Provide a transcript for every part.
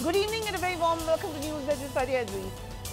Good evening and a very warm welcome to News Edge with Faria Idris.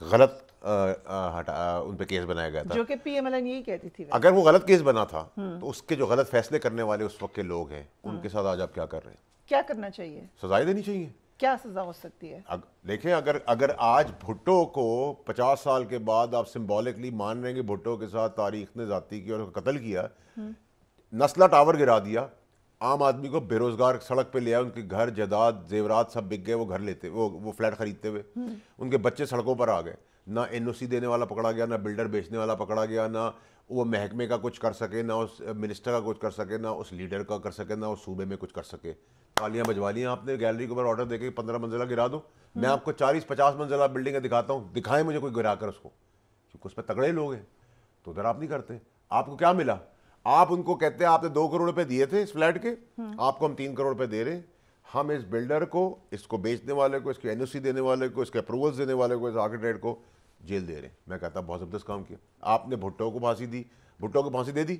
غلط ان پہ case بنایا گیا تھا، جو کہ پی ایم ایل این یہی کہتی تھی. اگر وہ غلط کیس بنا تھا تو اس کے جو غلط فیصلے کرنے والے اس وقت کے لوگ ہیں ان کے ساتھ آج آپ کیا کر رہے ہیں؟ کیا کرنا چاہیے؟ سزائیں دینی چاہیے. کیا سزا ہو سکتی ہے؟ دیکھیں اگر آج بھٹو کو 50 سال کے بعد آپ سمبولکلی مان رہے ہیں کہ بھٹو کے ساتھ تاریخ نے زیادتی کی اور اس کو قتل کیا، نسلا ٹاور گرا دیا، عام آدمی کو بے روزگار سڑک پہ لیا، ان کے گھر جائیداد زیورات سب بک گئے، وہ گھر لیتے وہ فلیٹ خریدتے ہوئے، ان کے بچے سڑکوں پر آ گئے، نہ این او سی دینے والا پکڑا گیا، نہ بلڈر بیچنے والا پکڑا گیا، نہ وہ محکمے کا کچھ کر سکے، نہ اس منسٹر کا کچھ کر سکے، نہ اس لیڈر کا کر سکے، نہ اس صوبے میں کچھ کر سکے. تالیاں بجوا لیں آپ نے گیلری کے اوپر آرڈر دے کے 15 منزلہ گرا دو. میں آپ کو 40-50 منزلہ بلڈنگیں دکھاتا ہوں، دکھائیں مجھے کوئی گرا کر اس کو، کیونکہ اس پہ تگڑے لوگ ہیں. تو ادھر آپ نہیں کرتے. آپ کو کیا ملا؟ آپ ان کو کہتے ہیں آپ نے 2 کروڑ روپے دیے تھے اس فلیٹ کے، آپ کو ہم 3 کروڑ روپے دے رہے ہیں. ہم اس بلڈر کو، اس کو بیچنے والے کو، اس کے این او سی دینے والے کو، اس کے اپروولس دینے والے کو، اس آرکیٹیکٹ کو جیل دے رہے ہیں. میں کہتا ہوں بہت زبردست کام کیا. آپ نے بھٹو کو پھانسی دی، بھٹو کو پھانسی دے دی،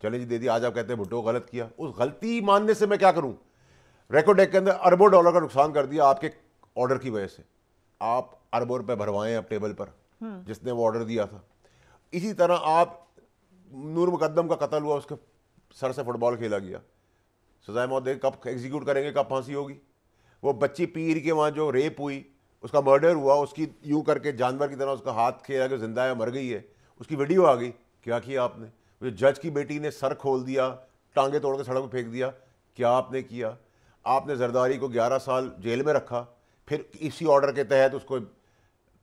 چلیں جی دے دی. آج آپ کہتے ہیں بھٹو غلط کیا. اس غلطی ماننے سے میں کیا کروں؟ ریکارڈ ایکٹ کے اندر اربوں ڈالر کا نقصان کر دیا آپ کے آرڈر کی وجہ سے. آپ اربوں روپے بھروائیں اب ٹیبل پر جس نے وہ آرڈر دیا تھا. اسی طرح آپ نور مقدم کا قتل ہوا، اس کے سر سے فٹ بال کھیلا گیا، سزائے موت دے کب ایگزیکیوٹ کریں گے، کب پھانسی ہوگی؟ وہ بچی پیر کے وہاں جو ریپ ہوئی، اس کا مرڈر ہوا، اس کی یوں کر کے جانور کی طرح اس کا ہاتھ کھیلا کہ زندہ ہے مر گئی ہے، اس کی ویڈیو آ گئی. کیا کیا آپ نے؟ وہ جج کی بیٹی نے سر کھول دیا، ٹانگیں توڑ کے سڑک پہ پھینک دیا. کیا آپ نے کیا؟ آپ نے زرداری کو 11 سال جیل میں رکھا، پھر اسی آرڈر کے تحت اس کو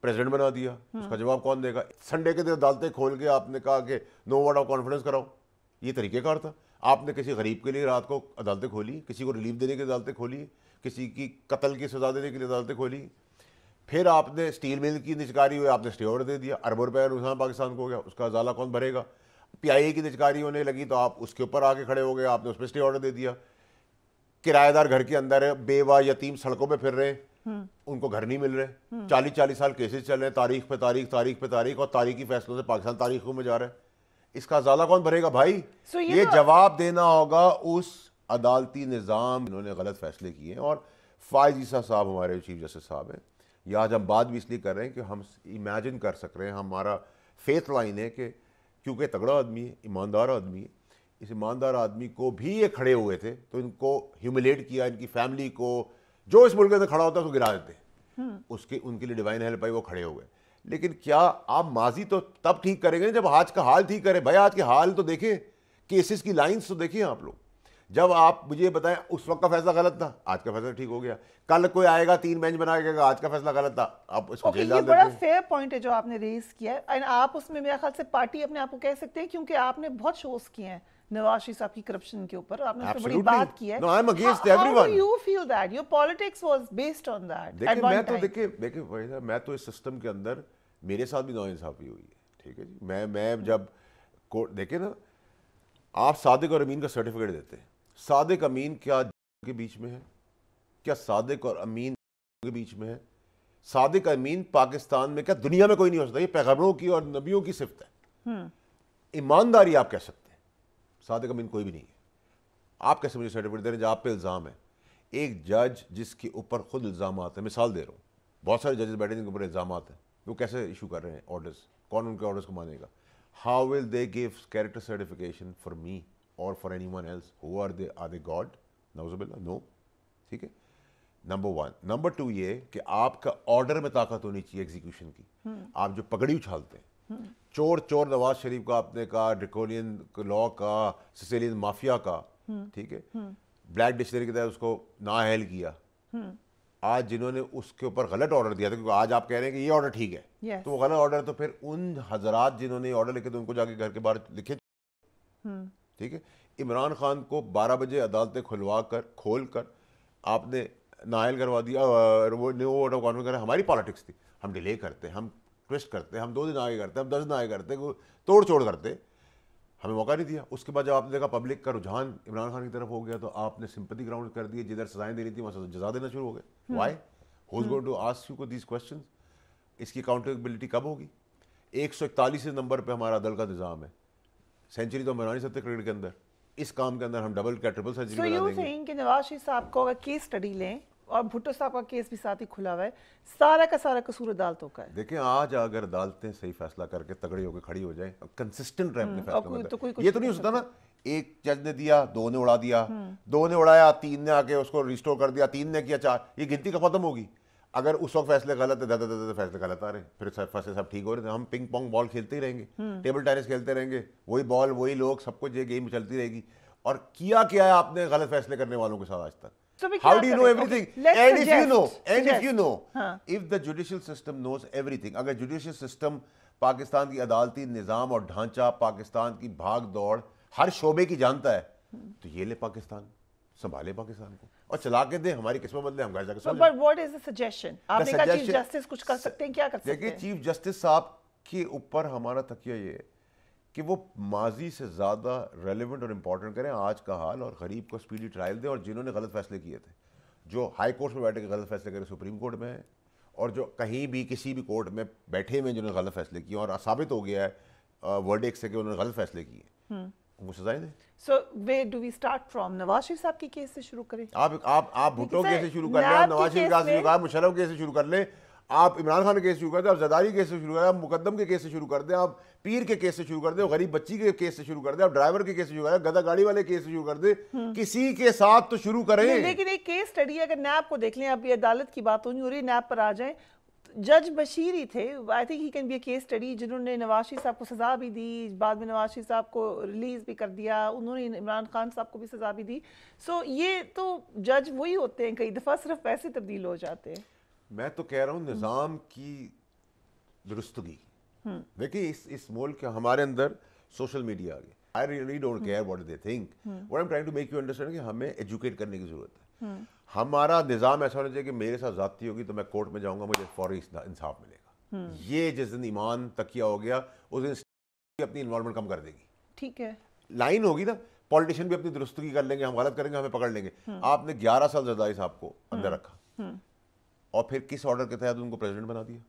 پریزیڈنٹ بنا دیا. اس کا جواب کون دے گا؟ سنڈے کے دن عدالتیں کھول کے آپ نے کہا کہ نو ووٹ آف کانفیڈنس کراؤ. یہ طریقہ کار تھا. آپ نے کسی غریب کے لیے رات کو عدالتیں کھولی، کسی کو ریلیف دینے کی عدالتیں کھولی، کسی کی قتل کی سزا دینے کے لیے عدالتیں کھولی. پھر آپ نے اسٹیل مل کی نجکاری ہوئی، آپ نے اسٹے آرڈر دے دیا، اربوں روپے کا نقصان پاکستان کو ہو گیا. اس کا ازالہ کون بھرے گا؟ پی آئی اے کی نجکاری ہونے لگی تو آپ اس کے اوپر آ کے کھڑے ہو گئے، آپ نے اس پہ اسٹے آرڈر دے دیا. کرایہ دار گھر کے اندر ہے، بیوہ یتیم سڑکوں پہ پھر رہے ہیں، ان کو گھر نہیں مل رہے. 40 سال کیسز چل رہے ہیں، تاریخ پہ تاریخ، تاریخ پہ تاریخ، اور تاریخی فیصلوں سے پاکستان تاریخوں میں جا رہا ہے. اس کا ازالہ کون بھرے گا بھائی؟ یہ جواب دینا ہوگا اس عدالتی نظام انہوں نے غلط فیصلے کیے ہیں. اور فائز عیسیٰ صاحب ہمارے چیف جسٹس صاحب ہیں. یہ آج ہم بات بھی اس لیے کر رہے ہیں کہ ہم امیجن کر سک رہے ہیں، ہمارا فیتھ لائن ہے کہ کیونکہ تگڑا آدمی ہے، ایماندار آدمی ہے، اس ایماندار آدمی کو بھی یہ کھڑے ہوئے تھے تو ان کو ہیوملیٹ کیا، ان کی فیملی کو، جو اس ملک کے اندر کھڑا ہوتا ہے اس کو گرا دیتے. ان کے لیے ڈیوائن ہیلپ آئی، وہ کھڑے ہو گئے. لیکن کیا آپ ماضی تو تب ٹھیک کریں گے جب آج کا حال ٹھیک کریں. بھائی آج کے حال تو دیکھیں، کیسز کی لائنز تو دیکھیں آپ لوگ. جب آپ مجھے بتائیں اس وقت کا فیصلہ غلط تھا، آج کا فیصلہ ٹھیک ہو گیا. کل کوئی آئے گا 3 بینچ بنا کے گا آج کا فیصلہ غلط تھا، آپ اس کو جیل ڈال دیتے ہیں. یہ بڑا فیئر پوائنٹ ہے جو آپ نے ریز کیا ہے. آپ اس میں میرے خیال سے پارٹی اپنے آپ کو کہہ سکتے ہیں، کیونکہ آپ نے بہت شوز کیے ہیں نواز شریف صاحب کی کرپشن کے اوپر، آپ نے اس پہ بڑی بات کی ہے. No, I'm against everyone. How do you feel that? Your politics was based on that at one time. دیکھیں میں تو اس سسٹم کے اندر میرے ساتھ بھی ناانصافی ہوئی ہے. ٹھیک ہے جی، میں جب دیکھیں نا، آپ صادق اور امین کا سرٹیفکیٹ دیتے ہیں. صادق امین کیا کے بیچ میں ہے؟ کیا صادق اور امین کے بیچ میں ہے؟ صادق امین پاکستان میں، کیا دنیا میں کوئی نہیں ہو سکتا. یہ پیغمبروں کی اور نبیوں کی صفت ہے. ایمانداری آپ کہہ سکتے ہیں، صادق امین کوئی بھی نہیں ہے. آپ کیسے مجھے سرٹیفکیٹ دے رہے ہیں جب آپ پہ الزام ہے؟ ایک جج جس کے اوپر خود الزامات ہیں، مثال دے رہا ہوں، بہت سارے ججز بیٹھے جن کے اوپر الزامات ہیں، وہ کیسے ایشو کر رہے ہیں آرڈرز؟ کون ان کے آرڈرز کو مانے گا؟ How will they give character certification for me اور for anyone else? Who are they God? نعوذ باللہ، نو. ٹھیک ہے، نمبر 1. نمبر 2 یہ کہ آپ کا آرڈر میں طاقت ہونی چاہیے ایگزیکیوشن کی. آپ جو پگڑی اچھالتے ہیں، چور نواز شریف کا آپ نے کہا، ڈریکولین لا کا، سیسیلین مافیا کا، ٹھیک ہے، بلیک ڈکشنری کے تحت اس کو نااہل کیا. آج جنہوں نے اس کے اوپر غلط آرڈر دیا تھا، کیونکہ آج آپ کہہ رہے ہیں کہ یہ آرڈر ٹھیک ہے، تو وہ غلط آرڈر تو پھر ان حضرات جنہوں نے آرڈر لکھے تو ان کو جا کے گھر کے باہر لکھے. ٹھیک ہے، عمران خان کو 12 بجے عدالتیں کھول کر آپ نے نااہل کروا دیا. وہ نیو ووٹ آف کانفیڈنس کرے. ہماری پالیٹکس تھی، ہم ڈیلے کرتے، ہم ٹوسٹ کرتے، ہم 2 دن آگے کرتے، ہم 10 دن آگے کرتے، توڑ چھوڑ کرتے. ہمیں موقع نہیں دیا. اس کے بعد جب آپ نے دیکھا پبلک کا رجحان عمران خان کی طرف ہو گیا تو آپ نے سمپتھی گراؤنڈ کر دی. جدھر سزائیں دینی تھی وہاں جزا دینا شروع ہو گئے. Why? Who's going to ask you these questions? اس کی اکاؤنٹیبلٹی کب ہوگی؟ 141 نمبر پہ ہمارا عدل کا نظام ہے. سینچری تو ہم بنا نہیں سکتے کرکٹ کے اندر. اس کام کے اندر ہم ڈبل کیا ٹرپل سینچری بنا دیں گے. کہ نواز شریف صاحب کو اگر کیس اسٹڈی لیں اور بھٹو صاحب کا کیس بھی ساتھ ہی کھلا ہوا ہے. سارا کا سارا قصور عدالتوں کا ہے. دیکھیں آج اگر عدالتیں صحیح فیصلہ کر کے تگڑی ہو کے کھڑی ہو جائیں, کنسسٹنٹ رہے اپنے فیصلے, یہ تو نہیں ہو سکتا نا ایک جج نے دیا, دو نے اڑا دیا, دو نے اڑایا, تین نے آ کے اس کو ریسٹور کر دیا, تین نے کیا, چار, یہ گنتی کا ختم ہوگی. اگر اس وقت فیصلے غلط ہے, فیصلے غلط آ رہے ہیں, پھر فیصلے سب ٹھیک ہو رہے ہیں. ہم پنگ پونگ بال کھیلتے ہی رہیں گے, ٹیبل ٹینس کھیلتے رہیں گے, وہی بال وہی لوگ, سب کچھ یہ گیم چلتی رہے گی. اور کیا ہے آپ نے غلط فیصلے کرنے والوں کے ساتھ آج تک؟ How do you know everything? And if you know, if the judicial system knows everything, اگر judicial system پاکستان کی عدالتی نظام اور ڈھانچہ, پاکستان کی بھاگ دوڑ ہر شعبے کی جانتا ہے, تو یہ لے پاکستان, سنبھالے پاکستان کو اور چلا کے دیں, ہماری قسمت بدلے, ہم گھر جا کے سو جائیں. But what is the suggestion? آپ نے کہا چیف جسٹس کچھ کر سکتے ہیں, کیا کر سکتے ہیں؟ دیکھیں چیف جسٹس صاحب کے اوپر ہمارا تکیہ یہ ہے کہ وہ ماضی سے زیادہ ریلیونٹ اور امپورٹنٹ کریں آج کا حال, اور غریب کو سپیڈی ٹرائل دیں. اور جنہوں نے غلط فیصلے کیے تھے, جو ہائی کورٹ میں بیٹھے کے غلط فیصلے کرے سپریم کورٹ میں ہیں, اور جو کہیں بھی کسی بھی کورٹ میں بیٹھے ہوئے جنہوں نے غلط فیصلے کیے اور ثابت ہو گیا ہے ورڈکٹ سے کہ انہوں نے غلط فیصلے کیے, ان کو سزائیں دیں. So where do we start from? Nawaz Sharif صاحب کی کیس سے شروع کریں. آپ بھٹو کیس سے شروع کر لیں, آپ نواز شریف سے شروع کر, مشرف کیس سے شروع کر لیں, آپ عمران خان کے کیس سے شروع کر دیں, آپ زرداری کے کیس سے شروع کر دیں, آپ مقدم کے کیس سے شروع کر دیں, آپ پیر کے کیس سے شروع کر دیں, غریب بچی کے کیس سے شروع کر دیں, آپ ڈرائیور کے کیس سے شروع کر دیں, گدھا گاڑی والے کیس سے شروع کر دیں, کسی کے ساتھ تو شروع کریں. لیکن ایک کیس اسٹڈی اگر نیب کو دیکھ لیں, اب یہ عدالت کی بات ہونی ہو رہی ہے, نیب پر آ جائیں, جج بشیر ہی تھے, I think he can be a case study, جنہوں نے نواز شریف صاحب کو سزا بھی دی, بعد میں نواز شریف صاحب کو ریلیز بھی کر دیا, انہوں نے عمران خان صاحب کو بھی سزا بھی دی. سو یہ تو جج وہی ہوتے ہیں, کئی دفعہ صرف پیسے تبدیل ہو جاتے ہیں. میں تو کہہ رہا ہوں نظام کی درستگی. دیکھیں اس ملک کے ہمارے اندر سوشل میڈیا آ گیا. I really don't care what they think. What I'm trying to make you understand کہ ہمیں ایجوکیٹ کرنے کی ضرورت ہے. ہمارا نظام ایسا ہونا چاہیے کہ میرے ساتھ زیادتی ہوگی تو میں کورٹ میں جاؤں گا, مجھے فوری انصاف ملے گا. یہ جس دن ایمان تکیہ ہو گیا, اس دن اپنی انوالومنٹ کم کر دے گی. ٹھیک ہے, لائن ہوگی نا, پولیٹیشین بھی اپنی درستگی کر لیں گے, ہم غلط کریں گے ہمیں پکڑ لیں گے. آپ نے 11 سال زرداری صاحب کو اندر رکھا, اور پھر کس آرڈر کے تحت ان کو پریزیڈنٹ بنا دیا,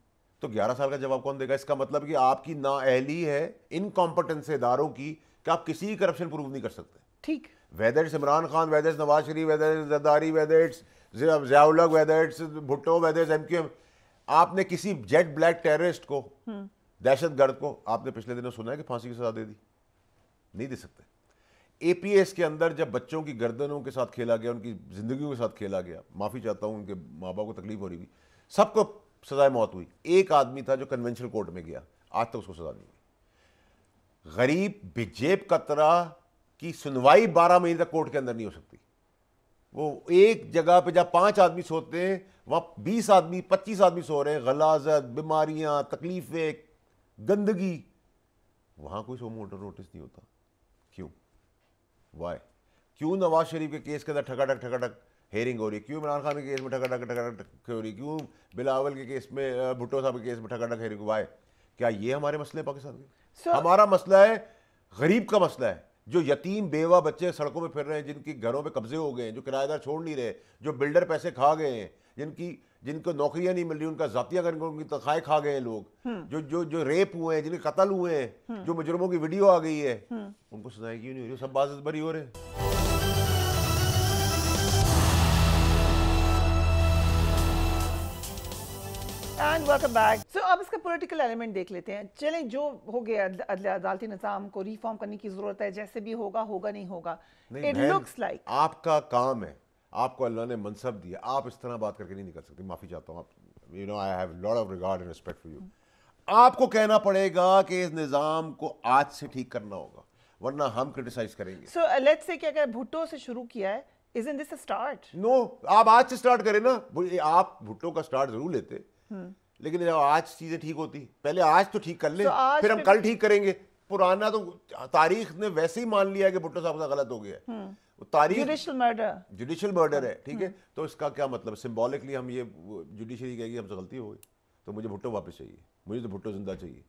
تو 11 سال کا جواب کون دے گا؟ اس کا مطلب کہ آپ کی نااہلی ہے, انکمپٹنس اداروں کی, کہ آپ کسی کرپشن پروو نہیں کر سکتے. ٹھیک, whether it's Imran Khan, whether it's Nawaz Sharif, whether it's Zardari, whether it's Zia ul-Haq, whether it's Bhutto, whether it's MQM. آپ نے کسی جیٹ بلیک ٹیررسٹ کو, دہشت گرد کو, آپ نے پچھلے دنوں سنا ہے کہ پھانسی کی سزا دے دی؟ نہیں دے سکتے. APS کے اندر جب بچوں کی گردنوں کے ساتھ کھیلا گیا, ان کی زندگیوں کے ساتھ کھیلا گیا, معافی چاہتا ہوں ان کے ماں باپ کو تکلیف ہو رہی ہوئی, سب کو سزائے موت ہوئی. ایک آدمی تھا جو کنونشنل کورٹ میں گیا, آج تک اس کو سزا نہیں ہوئی. غریب جیب قطرہ کی سنوائی 12 مہینے تک کورٹ کے اندر نہیں ہو سکتی. وہ ایک جگہ پہ جب 5 آدمی سوتے ہیں, وہاں 20 آدمی 25 آدمی سو رہے ہیں, غلاظت, بیماریاں, تکلیفیں, گندگی, وہاں کوئی سو موٹر نوٹس نہیں ہوتا. کیوں؟ وائی؟ کیوں نواز شریف کے کیس کے اندر ٹھکا ٹک ہیئرنگ ہو رہی ہے, کیوں عمران خان کے کیس میں ٹھکا ٹک ہو رہی ہے, کیوں بلاول کے کیس میں, بھٹو صاحب کے کیس میں ٹھکا ٹک ہیئرنگ؟ وائی؟ کیا یہ ہمارے مسئلے ہیں پاکستان کے؟ ہمارا مسئلہ ہے غریب کا مسئلہ ہے, جو یتیم بیوہ بچے سڑکوں پہ پھر رہے ہیں, جن کی گھروں پہ قبضے ہو گئے ہیں, جو کرایہ دار چھوڑ نہیں رہے, جو بلڈر پیسے کھا گئے ہیں, جن کو نوکریاں نہیں مل رہی, ان کا ذاتیہ ان کی تنخواہیں کھا گئے ہیں لوگ, جو ریپ ہوئے ہیں, جن کے قتل ہوئے ہیں, جو مجرموں کی ویڈیو آ گئی ہے, ان کو سزائیں کیوں نہیں ہو رہی؟ سب باعزت بری ہو رہے ہیں. And welcome back. سو اب اس کا پولیٹیکل ایلیمنٹ دیکھ لیتے ہیں. چلیں, جو ہو گیا عدالتی نظام کو ریفارم کرنے کی ضرورت ہے, جیسے بھی ہوگا نہیں ہوگا. اٹ لکس لائک آپ کا کام ہے, آپ کو اللہ نے منصب دیا, آپ اس طرح بات کر کے نہیں نکل سکتے. معافی چاہتا ہوں, آپ you know I have lot of regard and respect for you. آپ کو کہنا پڑے گا کہ اس نظام کو آج سے ٹھیک کرنا ہوگا, ورنہ ہم کرٹیسائز کریں گے. سو لیٹس سے کہ اگر بھٹو سے شروع کیا ہے, isn't this a start? نو, آپ آج سے سٹارٹ کریں نا. آپ بھٹو کا سٹارٹ ضرور لیتے, لیکن جب آج چیزیں ٹھیک ہوتی, پہلے آج تو ٹھیک کر لیں, پھر ہم کل ٹھیک کریں گے. پرانا تو تاریخ نے ویسے ہی مان لیا کہ بھٹو صاحب کا غلط ہو گیا ہے. تاریخ جوڈیشل مرڈر ہے, ٹھیک ہے, تو اس کا کیا مطلب؟ سمبولکلی ہم یہ جوڈیشری کہے گی ہم سے غلطی ہو گئی, تو مجھے بھٹو واپس چاہیے, مجھے تو بھٹو زندہ چاہیے.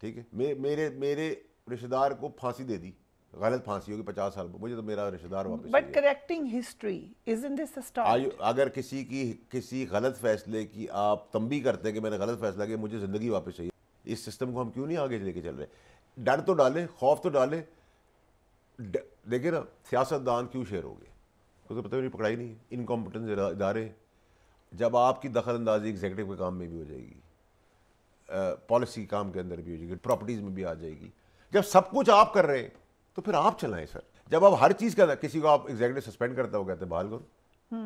ٹھیک ہے, میرے رشتہ دار کو پھانسی دے دی, غلط پھانسی ہوگی 50 سال, مجھے تو میرا رشتہ دار واپس but correcting history isn't this a start? اگر کسی غلط فیصلے کی آپ تنبیہ کرتے ہیں کہ میں نے غلط فیصلہ کیا, مجھے زندگی واپس چاہیے, اس سسٹم کو ہم کیوں نہیں آگے لے کے چل رہے؟ ڈر تو ڈالیں, خوف تو ڈالیں. دیکھیں نا, سیاست دان کیوں شیر ہو گئے؟ تو پتہ نہیں پکڑائی نہیں. انکمپٹنس ادارے, جب آپ کی دخل اندازی ایگزیکٹو کے کام میں بھی ہو جائے گی, پالیسی کام کے اندر بھی ہو جائے گی, پراپرٹیز میں بھی آ جائے گی, جب سب کچھ آپ کر رہے ہیں تو پھر آپ چلائیں سر. جب آپ ہر چیز کا, کسی کو آپ ایگزیکٹو سسپینڈ کرتا ہو کہتے ہیں بحال کرو,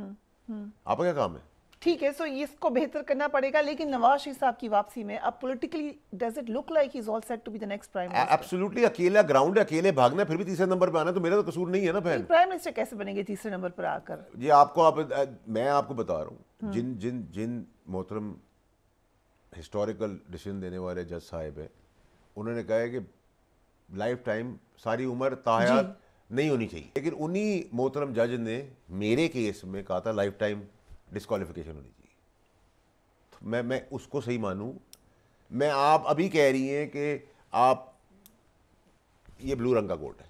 آپ کا کیا کام ہے؟ ٹھیک ہے. سو اس کو بہتر کرنا پڑے گا. لیکن نواز شریف صاحب کی واپسی میں اب politically does it look like he is all set to be the next prime minister? Absolutely. اکیلا گراؤنڈ ہے, اکیلے بھاگنا, پھر بھی تیسرے نمبر پہ آنا, تو میرا تو قصور نہیں ہے نا بہن. پرائم منسٹر کیسے بنیں گے تیسرے نمبر پر آ کر؟ یہ میں آپ کو بتا رہا ہوں, جن محترم ہسٹوریکل ڈیسیژن دینے والے جج صاحب ہیں, انہوں نے کہا ہے کہ لائف ٹائم, ساری عمر تاحیات نہیں ہونی چاہیے, لیکن انہی محترم جج نے میرے کیس میں کہا تھا لائف ٹائم ڈسکوالیفیکیشن ہونی چاہیے. میں اس کو صحیح مانوں. میں آپ ابھی کہہ رہی ہیں کہ آپ یہ بلو رنگ کا کوٹ ہے,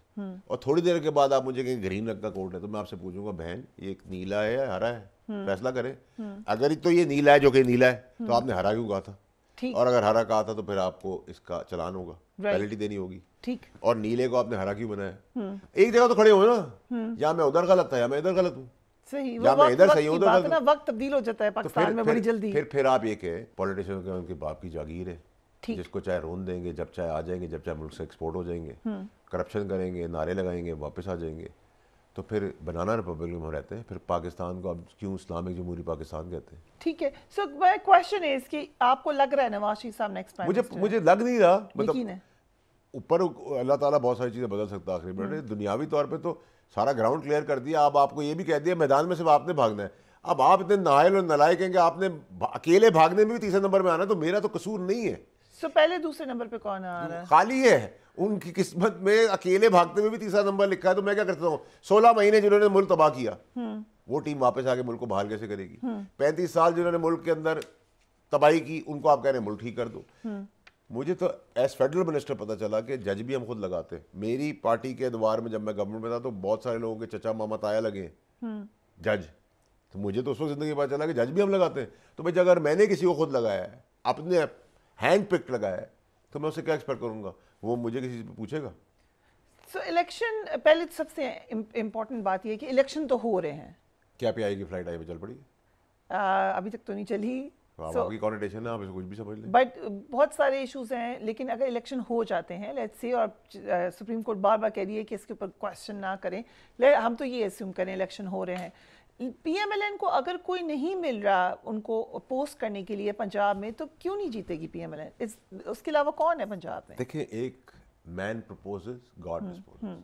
اور تھوڑی دیر کے بعد آپ مجھے کہیں گرین رنگ کا کوٹ ہے, تو میں آپ سے پوچھوں گا بہن یہ ایک نیلا ہے یا ہرا ہے, فیصلہ کریں. اگر تو یہ نیلا ہے, جو کہ نیلا ہے, تو آپ نے ہرا کیوں کہا تھا؟ اور اگر ہرا کہا تھا تو پھر آپ کو اس کا چلان ہوگا, پینلٹی دینی ہوگی. ٹھیک. اور نیلے کو آپ نے ہرا کیوں بنایا؟ ایک جگہ تو کھڑے ہوئے نا, یا میں ادھر غلط تھا یا میں ادھر غلط ہوں. صحیح. یا میں ادھر صحیح ہوں تو وقت تبدیل ہو جاتا ہے پاکستان میں بڑی جلدی. پھر آپ یہ کہ پولیٹیشین کے ان کے باپ کی جاگیر ہے, جس کو چاہے رون دیں گے, جب چاہے آ جائیں گے, جب چاہے ملک سے ایکسپورٹ ہو جائیں گے, کرپشن کریں گے, نعرے لگائیں گے, واپس آ جائیں گے. تو پھر بنانا ریپبلک میں رہتے ہیں. پھر پاکستان کو اب کیوں اسلامک جمہوری پاکستان کہتے ہیں؟ ٹھیک ہے. سو مائی کویسچن از کہ آپ کو لگ رہا ہے نواز شریف صاحب نیکسٹ پرائم منسٹر؟ مجھے لگ نہیں رہا. یقین ہے اوپر اللہ تعالیٰ بہت ساری چیزیں بدل سکتا ہے آخری منٹ. دنیاوی طور پہ تو سارا گراؤنڈ کلیئر کر دیا. اب آپ کو یہ بھی کہہ دیا میدان میں صرف آپ نے بھاگنا ہے. اب آپ اتنے نااہل اور نالائق ہیں کہ آپ نے اکیلے بھاگنے میں بھی تیسرے نمبر میں آنا, تو میرا تو قصور نہیں ہے. سو پہلے دوسرے نمبر پہ کون آ رہا ہے؟ خالی ہے ان کی قسمت میں, اکیلے بھاگتے میں بھی تیسرا نمبر لکھا ہے. تو میں کیا کرتا ہوں, 16 مہینے جنہوں نے ملک تباہ کیا, وہ ٹیم واپس آ کے ملک کو بحال کیسے کرے گی؟ 35 سال جنہوں نے ملک کے اندر تباہی کی, ان کو آپ کہہ رہے ہیں ملک ٹھیک کر دو. مجھے تو ایز فیڈرل منسٹر پتہ چلا کہ جج بھی ہم خود لگاتے ہیں. میری پارٹی کے ادوار میں جب میں گورنمنٹ میں تھا تو بہت سارے لوگوں کے چچا ماما تایا لگے جج. تو مجھے تو اس وقت زندگی پتہ چلا کہ جج بھی ہم لگاتے ہیں. تو بھائی اگر میں نے کسی کو خود لگایا ہے, اپنے ہینڈ پکڈ لگایا ہے, تو میں اسے کیا ایکسپیکٹ کروں گا؟ وہ مجھے کسی سے پوچھے گا؟ سو الیکشن, پہلے سب سے امپورٹنٹ بات یہ ہے کہ الیکشن تو ہو رہے ہیں. کیا پہ آئی کی فلائٹ آئی پہ چل پڑی؟ ابھی تک تو نہیں چلی. آپ کی کانوٹیشن ہے, آپ اسے کچھ بھی سمجھ لیں. بٹ بہت سارے ایشوز ہیں. لیکن اگر الیکشن ہو جاتے ہیں لیٹس سی, اور سپریم کورٹ بار بار کہہ رہی ہے کہ اس کے اوپر کویشچن نہ کریں, ہم تو یہ اسیوم کریں الیکشن ہو رہے ہیں. پی ایم ایل این کو اگر کوئی نہیں مل رہا ان کو اپوز کرنے کے لیے پنجاب میں, تو کیوں نہیں جیتے گی پی ایم ایل این؟ اس کے علاوہ کون ہے پنجاب میں؟ دیکھیں, ایک مین پرپوزز, گاڈ ڈسپوزز.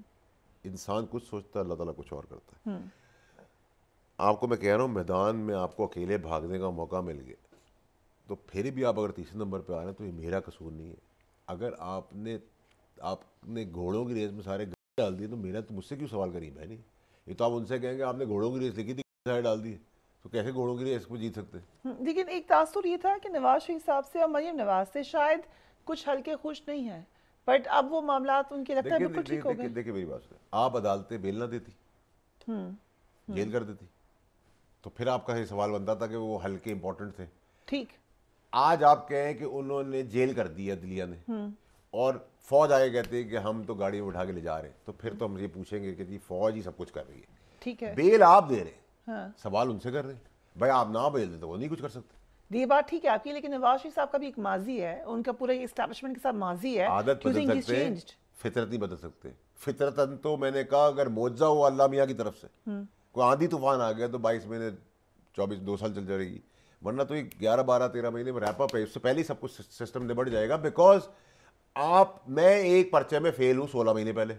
انسان کچھ سوچتا ہے, اللہ تعالیٰ کچھ اور کرتا ہے. آپ کو میں کہہ رہا ہوں, میدان میں آپ کو اکیلے بھاگنے کا موقع مل گیا, تو پھر بھی آپ اگر تیسرے نمبر پہ آ رہے ہیں تو یہ میرا قصور نہیں ہے. اگر آپ نے گھوڑوں کی ریس میں سارے گھوڑے ڈال دیے, تو میرا تو مجھ سے کیوں سوال کری بہنی؟ یہ تو آپ ان سے کہیں گے آپ نے گھوڑوں کی ریس لکھی تھی, سارے ڈال دیے, تو کیسے گھوڑوں کی ریس کو جیت سکتے؟ لیکن ایک تاثر یہ تھا کہ نواز شریف صاحب سے اور مریم نواز سے شاید کچھ ہلکے خوش نہیں ہیں, بٹ اب وہ معاملات ان کے لگتا ہے بالکل ٹھیک ہو گئے. دیکھیں میری بات سنیں, آپ عدالتیں بیل نہ دیتی, جیل کر دیتی, تو پھر آپ کا یہ سوال بنتا تھا کہ وہ ہلکے امپورٹنٹ تھے. ٹھیک. آج آپ کہیں کہ انہوں نے جیل کر دی عدلیہ نے, اور فوج آگے کہتے ہیں کہ ہم تو گاڑی میں اٹھا کے لے جا رہے ہیں, تو پھر تو ہم یہ پوچھیں گے کہ جی فوج ہی سب کچھ کر رہی ہے. ٹھیک ہے. بیل آپ دے رہے ہیں, سوال ان سے کر رہے ہیں. بھائی آپ نہ بیل دیں تو وہ نہیں کچھ کر سکتے. یہ بات ٹھیک ہے آپ کی, لیکن نواز شریف صاحب کا بھی ایک ماضی ہے, ان کا پورا اسٹیبلشمنٹ کے ساتھ ماضی ہے. عادت بدل سکتے ہیں, فطرت نہیں بدل سکتے. فطرتاً تو میں نے کہا اگر معجزہ ہوا اللہ میاں کی طرف سے, کوئی آندھی طوفان آ گیا تو 22 مہینے 2 سال چل جائے گی, ورنہ تو 11 12 13 مہینے میں ریپ اپ ہے. اس سے پہلے سب کچھ سسٹم نبٹ جائے گا. بیکاز میں ایک پرچے میں فیل ہوں 16 مہینے پہلے,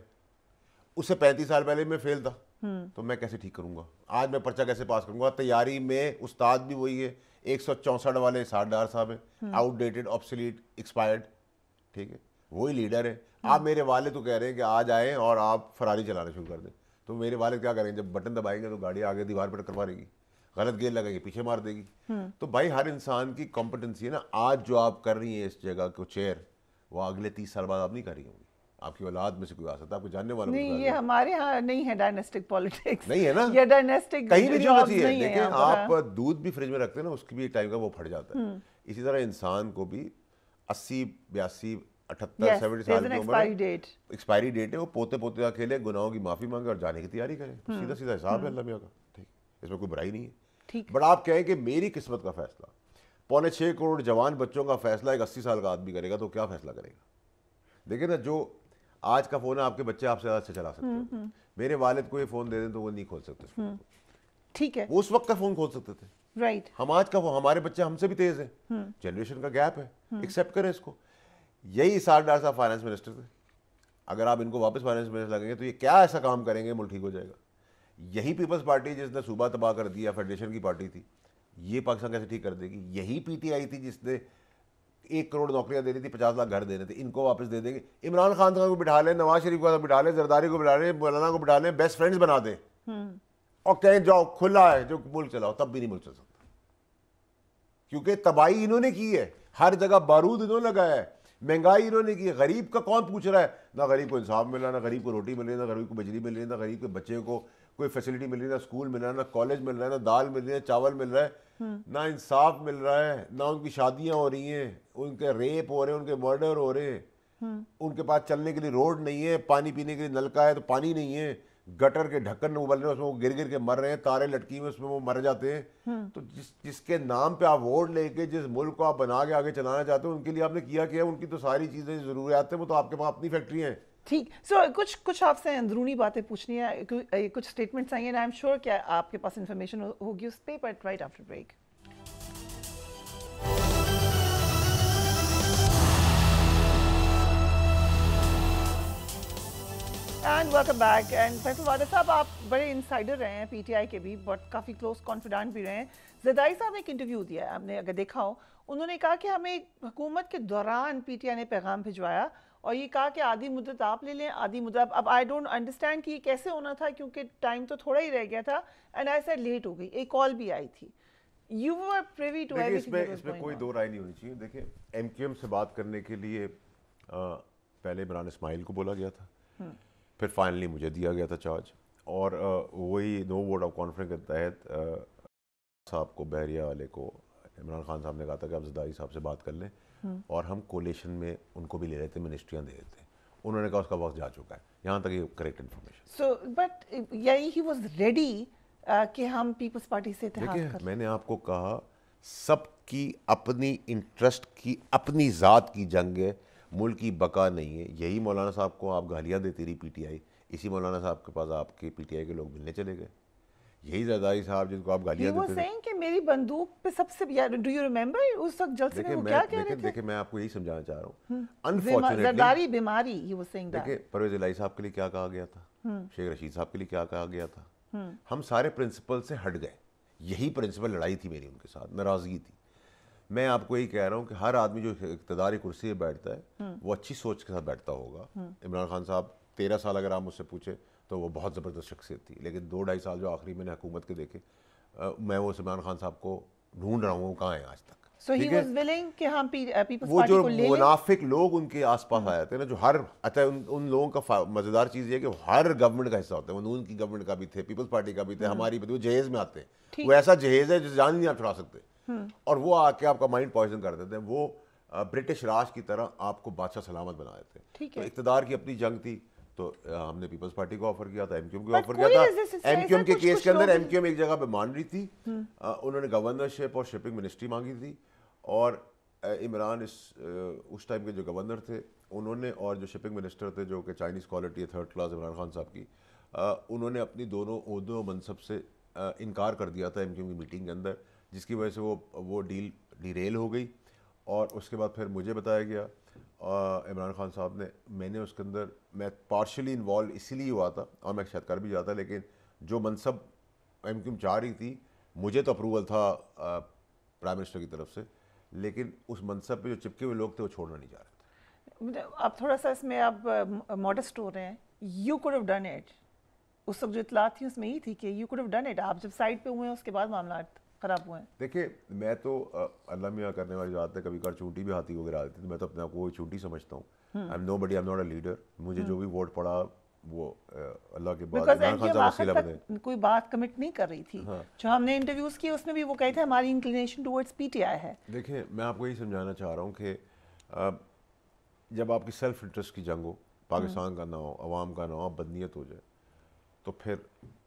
اس سے 35 سال پہلے میں فیل تھا, تو میں کیسے ٹھیک کروں گا؟ آج میں پرچہ کیسے پاس کروں گا؟ تیاری میں استاد بھی وہی ہے, 164 والے 60 ڈار صاحب ہیں, آؤٹ ڈیٹڈ, آبسلیٹ, ایکسپائرڈ. ٹھیک ہے, وہی لیڈر ہے. آپ میرے والد تو کہہ رہے ہیں کہ آج آئیں اور آپ فراری چلانا شروع کر دیں, تو میرے والد کیا کریں گے؟ جب بٹن دبائیں گے تو گاڑی آگے دیوار پہ ٹکر مارے گی, غلط گیئر لگائیں گے پیچھے مار دے گی. تو بھائی ہر انسان کی کمپٹنسی ہے نا. آج جو آپ کر رہی ہیں اس جگہ کو چیئر, وہ اگلے 30 سال بعد آپ نہیں کر رہی ہوں گی. آپ کی اولاد میں سے کوئی آ سکتا ہے, آپ کو جاننے والا نہیں. یہ ہمارے ہاں نہیں ہے ڈائناسٹک پالیٹکس, نہیں ہے نا, یہ ڈائناسٹک کہیں بھی نہیں ہونا چاہیے. دیکھیں آپ دودھ بھی فریج میں رکھتے ہیں نا, اس کی بھی ایک ٹائم کا وہ پھٹ جاتا ہے. اسی طرح انسان کو بھی 80 82 78 70 سال کی عمر ایکسپائری ڈیٹ ہے, وہ پوتے پوتے کا کھیلے, گناہوں کی معافی مانگے اور جانے کی تیاری کرے. سیدھا سیدھا حساب ہے اللہ میاں کا. اس میں کوئی برائی نہیں ہے. ٹھیک. بٹ آپ کہیں کہ میری قسمت کا فیصلہ 6.25 کروڑ جوان بچوں کا فیصلہ ایک 80 سال کا آدمی کرے گا تو کیا فیصلہ کرے گا؟ دیکھیں نا, جو آج کا فون ہے آپ کے بچے آپ سے زیادہ اچھا چلا سکتے ہیں. میرے والد کو یہ فون دے دیں تو وہ نہیں کھول سکتے اس فون کو. ٹھیک ہے, وہ اس وقت کا فون کھول سکتے تھے. رائٹ. ہم آج کا ہمارے بچے ہم سے بھی تیز ہیں, جنریشن کا گیپ ہے, ایکسیپٹ کریں اس کو. یہی اسحاق ڈار صاحب فائنانس منسٹر تھے. اگر آپ ان کو واپس فائنانس منسٹر لگیں گے تو یہ کیا ایسا کام کریں گے ملک ٹھیک ہو جائے گا. یہی پیپلز پارٹی جس نے صوبہ تباہ کر دیا, فیڈریشن کی پارٹی تھی, یہ پاکستان کیسے ٹھیک کر دے گی؟ یہی پی ٹی آئی تھی جس نے 1 کروڑ نوکریاں دینی تھی, 50 لاکھ گھر دینے تھے, ان کو واپس دے دیں گے. عمران خان کو بٹھا لیں, نواز شریف کو بٹھا لیں, زرداری کو بٹھا لیں, مولانا کو بٹھا لیں, بیسٹ فرینڈز بنا دیں اور کہیں جاؤ کھلا ہے جو ملک چلاؤ, تب بھی نہیں ملک چل سکتا. کیونکہ تباہی انہوں نے کی ہے, ہر جگہ بارود انہوں نے لگایا ہے, مہنگائی انہوں نے کی ہے. غریب کا کون پوچھ رہا ہے؟ نہ غریب کو انصاف مل رہا, نہ غریب کو روٹی مل رہی, نہ غریب کو بجلی مل رہی, نہ غریب کے بچے کو کوئی فیسلٹی مل رہی, نہ اسکول مل رہا ہے, نہ کالج مل رہا ہے, نہ دال مل رہی ہے, چاول مل رہا ہے, نہ انصاف مل رہا ہے, نہ ان کی شادیاں ہو رہی ہیں, ان کے ریپ ہو رہے ہیں, ان کے مرڈر ہو رہے ہیں, ان کے پاس چلنے کے لیے روڈ نہیں ہے, پانی پینے کے لیے نلکا ہے تو پانی نہیں ہے, گٹر کے ڈھکن ابل رہے ہیں, اس میں وہ گر گر کے مر رہے ہیں, تارے لٹکی ہوئے اس میں وہ مر جاتے ہیں. تو جس کے نام پہ آپ ووٹ لے کے جس ملک کو آپ بنا کے آگے چلانا چاہتے ہیں, ان کے لیے آپ نے کیا کیا؟ ان کی تو ساری چیزیں ضروریات ہیں, وہ تو آپ کے پاس اپنی فیکٹری ہیں. ٹھیک. سو کچھ آپ سے اندرونی باتیں پوچھنی ہے, کچھ اسٹیٹمنٹس آئی ہیں, آئی ایم شیور کہ آپ کے پاس انفارمیشن ہوگی اس پہ, but right after break. And welcome back. And Faisal Vawda sahab, آپ بڑے انسائڈر رہے ہیں پی ٹی آئی کے بھی, بٹ کافی کلوز کانفیڈنٹ بھی رہے ہیں. زرداری صاحب نے ایک انٹرویو دیا ہے, آپ نے اگر دیکھا ہو, انہوں نے کہا کہ ہمیں حکومت کے دوران پی ٹی آئی نے پیغام بھجوایا اور یہ کہا کہ آدھی مدت آپ لے لیں, آدھی مدت. اب آئی ڈونٹ انڈرسٹینڈ کہ یہ کیسے ہونا تھا, کیونکہ ٹائم تو تھوڑا ہی رہ گیا تھا, اینڈ آئی سیڈ لیٹ ہو گئی, ایک کال بھی آئی تھی. You were privy to everything. اس میں کوئی دو رائے نہیں ہونی چاہیے. دیکھیں, ایم کیو ایم سے بات کرنے کے لیے پہلے عمران اسماعیل کو بولا گیا تھا, پھر فائنلی مجھے دیا گیا تھا چارج, اور وہی نو ووٹ آف کانفیڈنس کے تحت صاحب کو, بحریہ والے کو, عمران خان صاحب نے کہا تھا کہ آپ زرداری صاحب سے بات کر لیں اور ہم کولیشن میں ان کو بھی لے لیتے, منسٹریاں دے دیتے ہیں. انہوں نے کہا اس کا وقت جا چکا ہے. یہاں تک یہ correct information. So but he was ready کہ ہم پیپلز پارٹی سے اتحاد دیکھیں, کریں. میں نے آپ کو کہا سب کی اپنی انٹرسٹ کی, اپنی ذات کی جنگ ہے, ملک کی بقا نہیں ہے. یہی مولانا صاحب کو آپ گالیاں دیتی رہی پی ٹی آئی, اسی مولانا صاحب کے پاس آپ کے پی ٹی آئی کے لوگ ملنے چلے گئے. یہی زرداری صاحب جن کو آپ گالیاں دیتے تھے, کہ میری بندوق پہ سب سے, ڈو یو ریمبر اس وقت جلسے میں وہ کیا کہہ رہے تھے؟ دیکھیں میں آپ کو یہی سمجھانا چاہ رہا ہوں, انفارچونیٹلی زرداری بیماری, ہی واز سیئنگ دیٹ. دیکھیں, پرویز الہی صاحب کے لیے کیا کہا گیا تھا, شیخ رشید صاحب کے لیے کیا کہا گیا تھا. ہم سارے پرنسپل سے ہٹ گئے. یہی پرنسپل لڑائی تھی میری ان کے ساتھ, ناراضگی تھی. میں آپ کو یہی کہہ رہا ہوں کہ ہر آدمی جو اقتداری کرسی پہ بیٹھتا ہے وہ اچھی سوچ کے ساتھ بیٹھتا ہوگا. عمران خان صاحب 13 سال اگر آپ مجھ سے پوچھیں تو وہ بہت زبردست شخصیت تھی, لیکن 2-2.5 سال جو آخری میں نے حکومت کے دیکھے, میں وہ عمران خان صاحب کو ڈھونڈ رہا ہوں, وہ کہاں ہیں آج تک. So he was willing کہ ہم پیپلز وہ پارٹی جو کو لے لیں. منافق لوگ ان کے آس پاس آئے تھے نا, جو ہر اچھا ان لوگوں کا مزیدار چیز یہ ہے کہ ہر گورنمنٹ کا حصہ ہوتا ہے. وہ نون کی گورنمنٹ کا بھی تھے, پیپلز پارٹی کا بھی تھے, ہماری بھی تھے. وہ جہیز میں آتے ہیں, وہ ایسا جہیز ہے جس جان نہیں آپ چھڑا سکتے, اور وہ آ کے آپ کا مائنڈ پوائزن کر دیتے ہیں. وہ برٹش راج کی طرح آپ کو بادشاہ سلامت بنا دیتے ہیں. تو اقتدار کی اپنی جنگ تھی, تو ہم نے پیپلز پارٹی کو آفر کیا تھا, ایم کیو ایم کو آفر کیا تھا. ایم کیو ایم کے کیس کے اندر ایم کیو ایم ایک جگہ پہ مان رہی تھی, انہوں نے گورنرشپ اور شپنگ منسٹری مانگی تھی, اور عمران اس ٹائم کے جو گورنر تھے انہوں نے, اور جو شپنگ منسٹر تھے جو کہ چائنیز کوالٹی ہے 3rd کلاس عمران خان صاحب کی, انہوں نے اپنی دونوں عہدوں و منصب سے انکار کر دیا تھا ایم کیو ایم کی میٹنگ کے اندر, جس کی وجہ سے وہ ڈیل ڈیریل ہو گئی. اور اس کے بعد پھر مجھے بتایا گیا عمران خان صاحب نے, میں نے اس کے اندر, میں پارشلی انوالو اسی لیے ہوا تھا, اور میں شاید کر بھی جاتا, لیکن جو منصب ایم کیو ایم چاہ رہی تھی, مجھے تو اپروول تھا پرائم منسٹر کی طرف سے, لیکن اس منصب پہ جو چپکے ہوئے لوگ تھے وہ چھوڑنا نہیں چاہ رہے تھے. آپ تھوڑا سا اس میں آپ ماڈسٹ ہو رہے ہیں. You could have done it. اس وقت جو اطلاعات تھی اس میں یہ تھی کہ you could have done it. آپ جب سائڈ پہ ہوئے ہیں اس کے بعد معاملات خراب ہوئے ہیں. دیکھیں, میں تو اللہ میاں کرنے والی بات ہے, کبھی کبھار چونٹی بھی ہاتھی کو گرا دیتی ہے, میں تو اپنے آپ کو وہی چونٹی سمجھتا ہوں. I am nobody, I am not a leader. مجھے جو بھی ووٹ پڑا وہ اللہ کے بعد عمران خان صاحب وسیلہ بنے. کوئی بات کمٹ نہیں کر رہی تھی. جو ہم نے انٹرویوز کیے اس میں بھی وہ کہے تھے ہماری انکلینیشن ٹورڈز پی ٹی آئی ہے. دیکھیں, میں آپ کو یہی سمجھانا چاہ رہا ہوں کہ جب آپ کی سیلف انٹرسٹ کی جنگ ہو, پاکستان کا نہ ہو, عوام کا نہ ہو, آپ بدنیت ہو جائے, تو پھر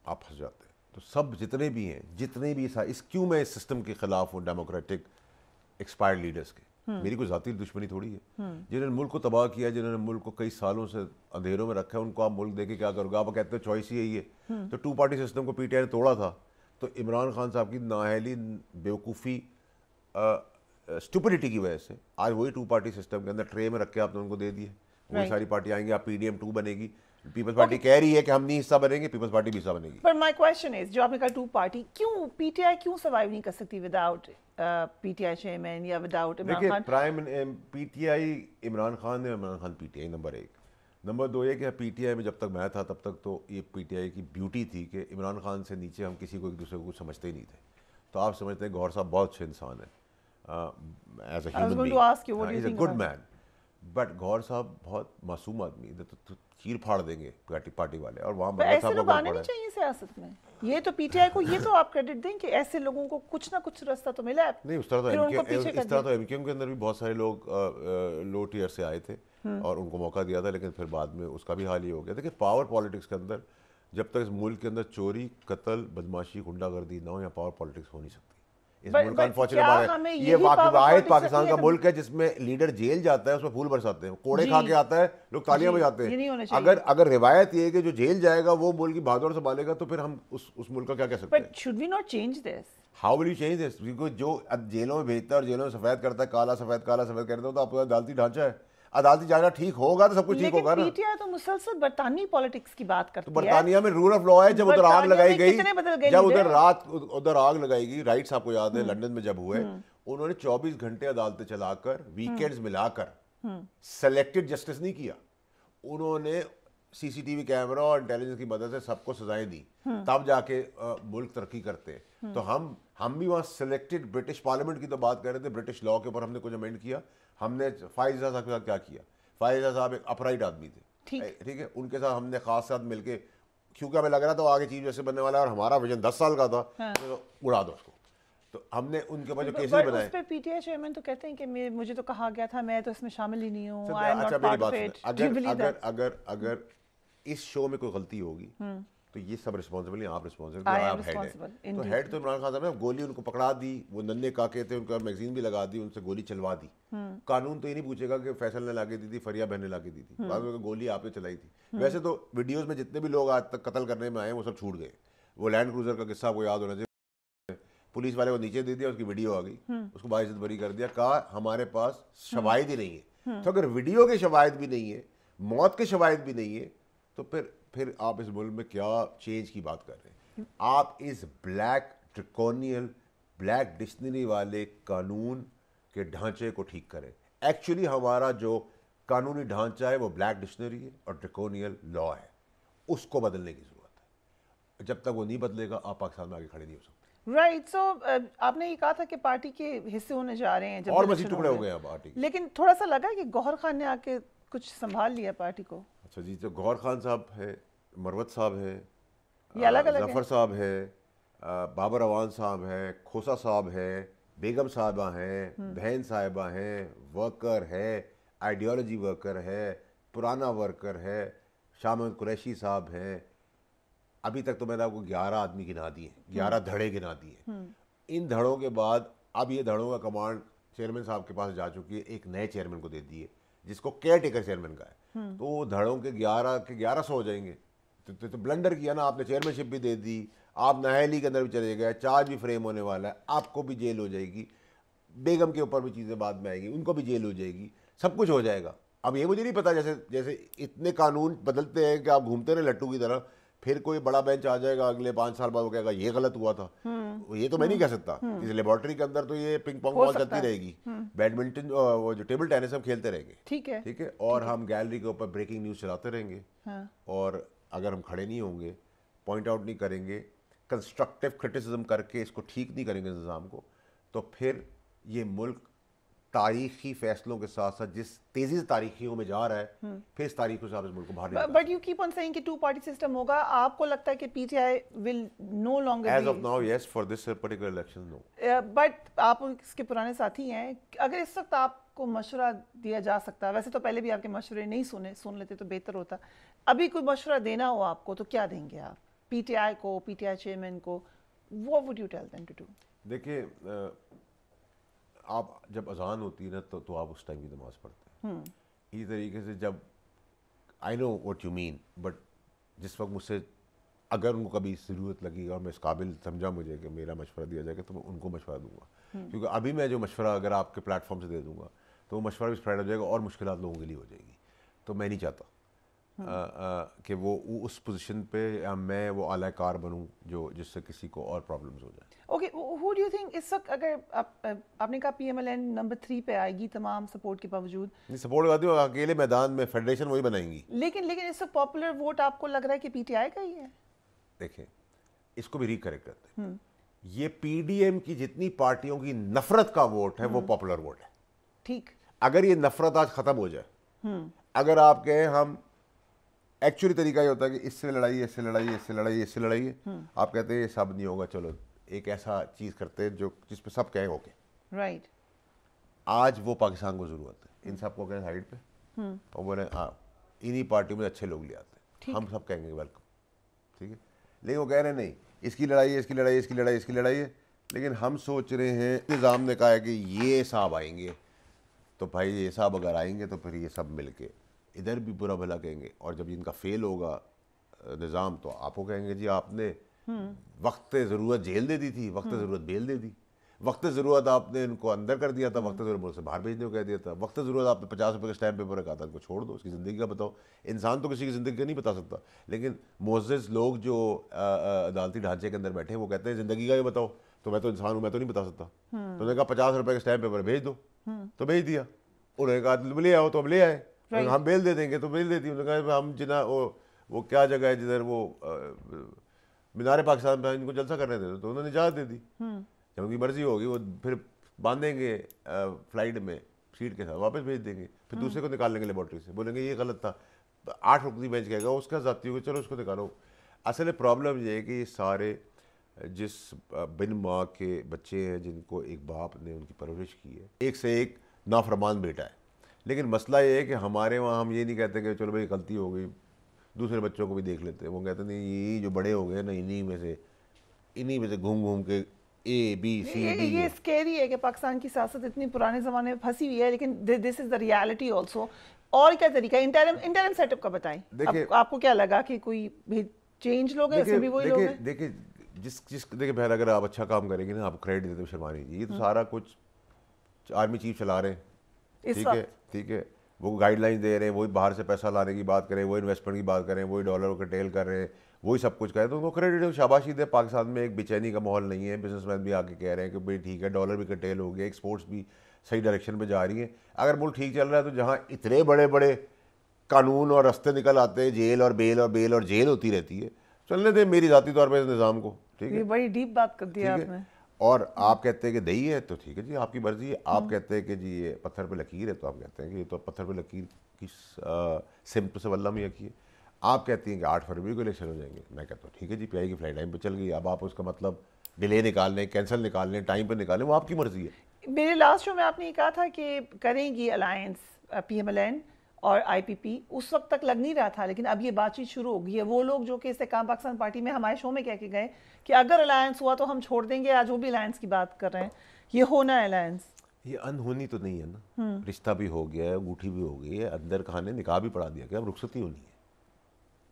آپ پھنس جاتے ہیں. تو سب جتنے بھی ہیں، جتنے بھی اس کیوں میں اس سسٹم کے خلاف ہوں، ڈیموکریٹک ایکسپائرڈ لیڈرز کے. میری کوئی ذاتی دشمنی تھوڑی ہے. جنہوں نے ملک کو تباہ کیا، جنہوں نے ملک کو کئی سالوں سے اندھیروں میں رکھا ہے، ان کو آپ ملک دے کے کیا کرو گے؟ آپ کہتے ہیں چوائس ہی یہی ہے. تو 2 پارٹی سسٹم کو پی ٹی آئی نے توڑا تھا، تو عمران خان صاحب کی نااہلی، بیوقوفی، اسٹوپڈیٹی کی وجہ سے آج وہی 2 پارٹی سسٹم کے اندر ٹرے میں رکھ کے آپ نے ان کو دے دیے. وہی ساری پارٹی آئیں گی، آپ پی ڈی ایم 2 بنے گی. پیپلز پارٹی کہہ رہی ہے کہ ہم نہیں حصہ بنیں گے، پیپلز پارٹی بھی حصہ بنے گی. پر مائی کویشچن از، جو آپ نے کہا 2 پارٹی، کیوں پی ٹی آئی کیوں سروائیو نہیں کر سکتی without P T I chairman یا وداؤٹ عمران دیکھیے Khan? Prime P T I Imran Khan ہے، Imran Khan P T I, number 1. Number 2 یہ کہ پی ٹی آئی میں جب تک میں تھا تب تک تو یہ پی ٹی آئی کی بیوٹی تھی کہ عمران خان سے نیچے ہم کسی کو ایک دوسرے کو کچھ سمجھتے ہی نہیں تھے. تو آپ سمجھتے ہیں گوہر صاحب بہت اچھے انسان ہیں as a human being, he is a good man. But Gohar sahab بہت معصوم آدمی، تو چیر پھاڑ دیں گے پارٹی والے. اور وہاں ایسے لوگ آنے نہیں چاہیے سیاست میں. یہ تو پی ٹی آئی کو یہ تو آپ کریڈٹ دیں کہ ایسے لوگوں کو کچھ نہ کچھ راستہ تو ملا ہے. نہیں، اس طرح تو ایم کیو ایم کے اندر بھی بہت سارے لوگ لو ٹیئر سے آئے تھے اور ان کو موقع دیا تھا، لیکن پھر بعد میں اس کا بھی حال ہی ہو گیا. دیکھیے پاور پالیٹکس کے اندر جب تک اس ملک کے اندر چوری، قتل، بدماشی، غنڈہ گردی نہ ہو، یا پاور پالیٹکس ہو نہیں سکتی. اس ملک کا انفارچونیٹ یہ واحد پاکستان کا ملک ہے جس میں لیڈر جیل جاتا ہے، اس میں پھول برساتے ہیں، کوڑے کھا کے آتا ہے، لوگ تالیاں بجاتے ہیں. اگر روایت یہ ہے کہ جو جیل جائے گا وہ ملک کی بہادر سنبھالے گا، تو پھر ہم اس ملک کا کیا کہہ سکتے ہیں؟ But should we not change this? How will you change this? جو جیلوں میں بھیجتا ہے اور جیلوں میں سفید کرتا ہے، کالا سفید کرتا ہے، تو آپ کا عدالتی ڈھانچہ ہے. عدالتی ڈھانچہ ٹھیک ہوگا تو سب کچھ ٹھیک ہوگا نا. پی ٹی آئی تو مسلسل برطانوی پالیٹکس کی بات کرتی ہے. برطانیہ میں رول آف لا ہے. جب ادھر آگ لگائی گئی، جب ادھر آگ لگائی گئی، رائٹس آپ کو یاد ہے لندن میں جب ہوئے، انہوں نے 24 گھنٹے عدالتیں چلا کر، ویکینڈز ملا کر سلیکٹڈ جسٹس نہیں کیا. انہوں نے سی سی ٹی وی کیمرہ اور انٹیلیجنس کی مدد سے سب کو سزائیں دی، تب جا کے ملک ترقی کرتے ہیں. تو ہم بھی وہاں سلیکٹڈ برٹش پارلیمنٹ کی تو بات کر رہے تھے، برٹش لا کے اوپر ہم نے کچھ امینڈ کیا. ہم نے فائز صاحب کے ساتھ کیا کیا؟ فائز صاحب ایک اپرائٹ آدمی تھے، ٹھیک ہے، ان کے ساتھ ہم نے خاص ساتھ مل کے، کیونکہ ہمیں لگ رہا تھا وہ آگے چیف جسٹس بننے والا ہے اور ہمارا ویژن 10 سال کا تھا، اڑا دو اس کو. تو ہم نے ان کے اوپر جو کیسز بنائے. اس پہ پی ٹی آئی چیئرمین تو کہتے ہیں کہ مجھے تو کہا گیا تھا، میں تو اس میں شامل ہی نہیں ہوں. اچھا میری بات سنیں، اگر اس شو میں کوئی غلطی ہوگی تو یہ سب رسپانسبل ہیں، آپ رسپانسبل، آپ ہیڈ ہیں. تو ہیڈ تو عمران خان صاحب نے گولی ان کو پکڑا دی، وہ ننھے کاکے تھے، ان کا میگزین بھی لگا دی، ان سے گولی چلوا دی. قانون تو یہ نہیں پوچھے گا کہ فیصل نے لا کے دی تھی، فریہ بہن نے لا کے دی تھی، بعد میں گولی آپ نے چلائی تھی. ویسے تو ویڈیوز میں جتنے بھی لوگ آج تک قتل کرنے میں آئے ہیں وہ سب چھوٹ گئے. وہ لینڈ کروزر کا قصہ آپ کو یاد ہونا چاہیے، پولیس والے کو نیچے دے دیا، اس کی ویڈیو آ گئی، اس کو باعزت بری کر دیا، کہا ہمارے پاس شواہد ہی نہیں ہے. تو اگر ویڈیو کے شواہد بھی نہیں ہے، موت کے شواہد بھی نہیں ہے، تو پھر آپ اس ملک میں کیا چینج کی بات کر رہے ہیں؟ آپ اس بلیک ڈریکونیل، بلیک ڈکشنری والے قانون کے ڈھانچے کو ٹھیک کریں. ایکچولی ہمارا جو قانونی ڈھانچہ ہے وہ بلیک ڈکشنری ہے اور ڈریکونیل لا ہے، اس کو بدلنے کی ضرورت ہے. جب تک وہ نہیں بدلے گا آپ پاکستان میں آگے کھڑے نہیں ہو سکتے. رائٹ. سو آپ نے یہ کہا تھا کہ پارٹی کے حصے ہونے جا رہے ہیں، اور مزید ٹکڑے ہو گئے ہیں پارٹی، لیکن تھوڑا سا لگا کہ گوہر خان نے آ کے کچھ سنبھال لیا پارٹی کو. اچھا جی، تو گوہر خان صاحب ہے، مروت صاحب ہے، ظفر صاحب ہے، بابر اوان صاحب ہے، کھوسا صاحب ہے، بیگم صاحبہ ہیں، بہن صاحبہ ہیں، ورکر ہے، آئیڈیالوجی ورکر ہے، پرانا ورکر ہے، شاہ محمد قریشی صاحب ہیں. ابھی تک تو میں نے آپ کو 11 آدمی گنا دیے، 11 دھڑے گنا دیے. ان دھڑوں کے بعد اب یہ دھڑوں کا کمانڈ چیئرمین صاحب کے پاس جا چکی ہے، ایک نئے چیئرمین کو دے دیے جس کو کیئر ٹیکر چیئرمین کا ہے. تو وہ دھڑوں کے 1100 ہو جائیں گے. تو بلنڈر کیا نا آپ نے، چیئرمین شپ بھی دے دی، آپ نااہلی کے اندر بھی چلے گئے، چارج بھی فریم ہونے والا ہے، آپ کو بھی جیل ہو جائے گی، بیگم کے اوپر بھی چیزیں بعد میں آئیں گی، ان کو بھی جیل ہو جائے گی، سب کچھ ہو جائے گا. اب یہ مجھے نہیں پتا، جیسے اتنے قانون بدلتے ہیں کہ آپ گھومتے رہے لٹو کی طرح، پھر کوئی بڑا بینچ آ جائے گا اگلے 5 سال بعد، وہ کہے گا یہ غلط ہوا تھا. یہ تو میں نہیں کہہ سکتا. اس لیبارٹری کے اندر تو یہ پنگ پونگ بال چلتی رہے گی، بیڈمنٹن، وہ جو ٹیبل ٹینس ہم کھیلتے رہیں گے، ٹھیک ہے، اور ہم گیلری کے اوپر بریکنگ نیوز چلاتے رہیں گے. اور اگر ہم کھڑے نہیں ہوں گے، پوائنٹ آؤٹ نہیں کریں گے، کنسٹرکٹیو کرٹیسزم کر کے اس کو ٹھیک نہیں کریں گے نظام کو، تو پھر یہ ملک تاریخی فیصلوں کے ساتھ ساتھ جس تیزی سے تاریخیوں میں جا رہا ہے، پھر اس تاریخ کے ساتھ اس ملک کو باہر نہیں. But you keep on seeing کہ 2 پارٹی سسٹم ہوگا. آپ کو لگتا ہے کہ P T I will no longer as of now yes, for this particular election no. But آپ اس کے پرانے ساتھی ہیں، اگر اس وقت آپ کو مشورہ دیا جا سکتا، ویسے تو پہلے بھی آپ کے مشورے نہیں سن لیتے تو بہتر ہوتا، ابھی کوئی مشورہ دینا ہو آپ کو تو کیا دیں گے آپ؟ پی ٹی آئی کو, پی ٹی آئی چیئرمین کو, what would you tell them to do? دیکھیے آپ جب اذان ہوتی ہے نا تو آپ اس ٹائم کی نماز پڑھتے ہیں. اسی طریقے سے جب I know what you mean, but جس وقت مجھ سے اگر ان کو کبھی ضرورت لگی اور میں اس قابل سمجھا مجھے کہ میرا مشورہ دیا جائے گا تو میں ان کو مشورہ دوں گا, کیونکہ ابھی میں جو مشورہ اگر آپ کے پلیٹ فارم سے دے دوں گا تو وہ مشورہ بھی اسپریڈ ہو جائے گا اور مشکلات لوگوں کے لیے ہو جائے گی. تو میں نہیں چاہتا کہ وہ اس پوزیشن پہ یا میں وہ اعلی کار بنوں جو جس سے کسی کو اور پرابلمز ہو جائیں. Okay, who do you think اس وقت اگر آپ نے کہا P M L N number 3 پہ آئے گی تمام سپورٹ کے باوجود, نہیں سپورٹ کرتی ہوں, اکیلے میدان میں فیڈریشن وہی بنائیں گی. لیکن اس وقت پاپولر ووٹ آپ کو لگ رہا ہے کہ پی ٹی آئی کا ہی ہے؟ دیکھیں اس کو بھی ریکریکٹ کرتے ہیں, یہ پی ڈی ایم کی جتنی پارٹیوں کی نفرت کا ووٹ ہے وہ پاپولر ووٹ ہے. ٹھیک, اگر یہ نفرت آج ختم ہو جائے, اگر آپ کہیں ہم ایکچولی طریقہ یہ ہوتا ہے کہ اس سے لڑائی ہے, اس سے لڑائی ہے, اس سے لڑائی ہے, اس سے لڑائی ہے, آپ کہتے ہیں یہ سب نہیں ہوگا, چلو ایک ایسا چیز کرتے ہیں جو جس پہ سب کہیں اوکے. رائٹ, آج وہ پاکستان کو ضرورت ہے, ان سب کو کہیں سائڈ پہ اور بولیں ہاں انہی پارٹیوں میں اچھے لوگ لے آتے ہیں, ہم سب کہیں گے ویلکم, ٹھیک ہے. لیکن وہ کہہ رہے ہیں نہیں اس کی لڑائی ہے, اس کی لڑائی ہے, اس کی لڑائی ہے, اس کی لڑائی ہے. لیکن ہم سوچ رہے ہیں نظام نے کہا ہے کہ یہ صاحب آئیں گے, تو بھائی یہ صاحب اگر آئیں گے تو پھر یہ سب مل کے ادھر بھی برا بھلا کہیں گے, اور جب ان کا فیل ہوگا نظام تو آپ کو کہیں گے جی آپ نے وقت ضرورت جیل دے دی تھی, وقت ضرورت بیل دے دی, وقت ضرورت آپ نے ان کو اندر کر دیا تھا, وقت ضرورت سے باہر بھیجنے کو کہہ دیا تھا, وقت ضرورت آپ نے 50 روپے کا اسٹیمپ پیپر رکھا تھا, ان کو چھوڑ دو, اس کی زندگی کا بتاؤ. انسان تو کسی کی زندگی کا نہیں بتا سکتا, لیکن معزز لوگ جو عدالتی ڈھانچے کے اندر بیٹھے ہیں وہ کہتے ہیں زندگی کا یہ بتاؤ, تو میں تو انسان ہوں, میں تو نہیں بتا سکتا. تو انہوں نے کہا 50 روپے کا اسٹیمپ پیپر بھیج دو, تو بھیج دیا. انہوں نے کہا لے آؤ, تو ہم لے آئے, ہم بیل دے دیں گے, تو بیل دیتی. انہوں نے کہا ہم جنا وہ کیا جگہ ہے جدھر وہ مینار پاکستان پہ ان کو جلسہ کرنے دے, تو انہوں نے اجازت دے دی. جب ان کی مرضی ہوگی وہ پھر باندھیں گے فلائٹ میں سیٹ کے ساتھ, واپس بھیج دیں گے, پھر دوسرے کو نکال لیں گے لیبارٹری سے, بولیں گے یہ غلط تھا. 8 رکنی بینچ کہے گا اس کا ذاتی ہوگا, چلو اس کو نکالو. اصل پرابلم یہ ہے کہ یہ سارے جس بن ماں کے بچے ہیں جن کو ایک باپ نے ان کی پرورش کی ہے, ایک سے ایک نافرمان بیٹا ہے. لیکن مسئلہ یہ ہے کہ ہمارے وہاں ہم یہ نہیں کہتے کہ چلو بھائی غلطی ہو گئی, دوسرے بچوں کو بھی دیکھ لیتے ہیں. وہ کہتے ہیں نہیں یہ جو بڑے ہو گئے نا انہی میں سے گھوم گھوم کے اے بی سی ڈی. یہ اسکیری ہے کہ پاکستان کی سیاست اتنی پرانے زمانے میں پھنسی ہوئی ہے, لیکن دس از دا ریالٹی آلسو. اور کیا طریقہ انٹرم سیٹ اپ کا بتائیں, آپ کو کیا لگا کہ کوئی چینج لوگ ہیں, اس میں بھی وہی لوگ ہیں؟ دیکھیں دیکھیں بہر اگر آپ اچھا کام کریں گے نا آپ کریڈٹ دیتے شرمانی جی, یہ تو سارا کچھ آرمی چیف چلا رہے ہیں, ٹھیک ہے, وہ گائیڈ لائن دے رہے ہیں, وہی باہر سے پیسہ لانے کی بات کریں, وہی انویسٹمنٹ کی بات کریں, وہی ڈالر کو ٹیل کر رہے ہیں, وہی سب کچھ کریں, تو ان کو کریڈٹ شاباشی دے. پاکستان میں ایک بے چینی کا ماحول نہیں ہے, بزنس مین بھی آ کے کہہ رہے ہیں کہ بھائی ٹھیک ہے ڈالر بھی کٹیل ہو گیا, ایکسپورٹس بھی صحیح ڈائریکشن پہ جا رہی ہیں. اگر ملک ٹھیک چل رہا ہے تو جہاں اتنے بڑے بڑے قانون اور رستے نکل آتے ہیں, جیل اور بیل اور جیل ہوتی رہتی ہے, چلنے دیں میری ذاتی طور پہ اس نظام کو, ٹھیک ہے. بڑی ڈیپ بات کر دی آپ نے. اور آپ کہتے ہیں کہ دہی ہے تو ٹھیک ہے جی آپ کی مرضی ہے, آپ کہتے ہیں کہ جی یہ پتھر پہ لکیر ہے تو آپ کہتے ہیں کہ یہ تو پتھر پہ لکیر کی سمت سے واللہ میاں کی ہے. آپ کہتی ہیں کہ 8 فروری کو الیکشن ہو جائیں گے, میں کہتا ہوں ٹھیک ہے جی پی آئی کی فلائٹ ٹائم پہ چل گئی, اب آپ اس کا مطلب ڈیلے نکال لیں, کینسل نکال لیں, ٹائم پہ نکال لیں, وہ آپ کی مرضی ہے. میرے لاسٹ شو میں آپ نے یہ کہا تھا کہ کریں گی alliance P M L N اور آئی پی پی, اس وقت تک لگ نہیں رہا تھا, لیکن اب یہ بات چیت شروع ہو گئی ہے. وہ لوگ جو کہ استحکام پاکستان پارٹی میں ہمارے شو میں کہہ کے گئے کہ اگر الائنس ہوا تو ہم چھوڑ دیں گے, آج وہ بھی الائنس کی بات کر رہے ہیں. یہ ہونا ہے الائنس, یہ انہونی تو نہیں ہے نا, رشتہ بھی ہو گیا ہے, انگوٹھی بھی ہو گئی ہے, اندر کھانے نکاح بھی پڑھا دیا گیا, اب رخصتی ہونی ہے.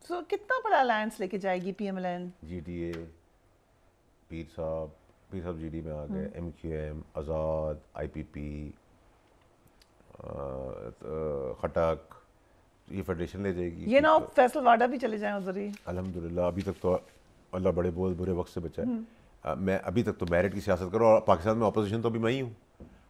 سو کتنا بڑا الائنس لے کے جائے گی P M L N? G D A, Pir sahab G D میں آ گئے, M Q M, Azad, I P P, Khattak, یہ فیڈریشن لے جائے گی. یہ نہ فیصل واڈا بھی چلے جائیں ادھر ہی. الحمدللہ ابھی تک تو اللہ بڑے بہت برے وقت سے بچا ہے. میں ابھی تک تو میرٹ کی سیاست کروں, اور پاکستان میں اپوزیشن تو ابھی میں ہی ہوں.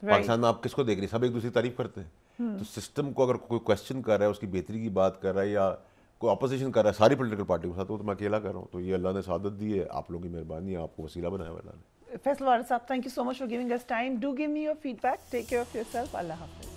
پاکستان میں آپ کس کو دیکھ رہی ہیں, سب ایک دوسری تعریف کرتے ہیں. تو سسٹم کو اگر کوئی کویسچن کر رہا ہے, اس کی بہتری کی بات کر رہا ہے, یا کوئی اپوزیشن کر رہا ہے ساری پولیٹیکل پارٹی کے ساتھ, وہ تو میں اکیلا کر رہا ہوں. تو یہ اللہ نے سعادت دی ہے, آپ لوگوں کی مہربانی ہے, آپ کو وسیلہ بنایا ہوا اللہ نے. فیصل واڈا صاحب, thank you so much for giving us time. Do give me your feedback. Take care of yourself. اللہ حافظ.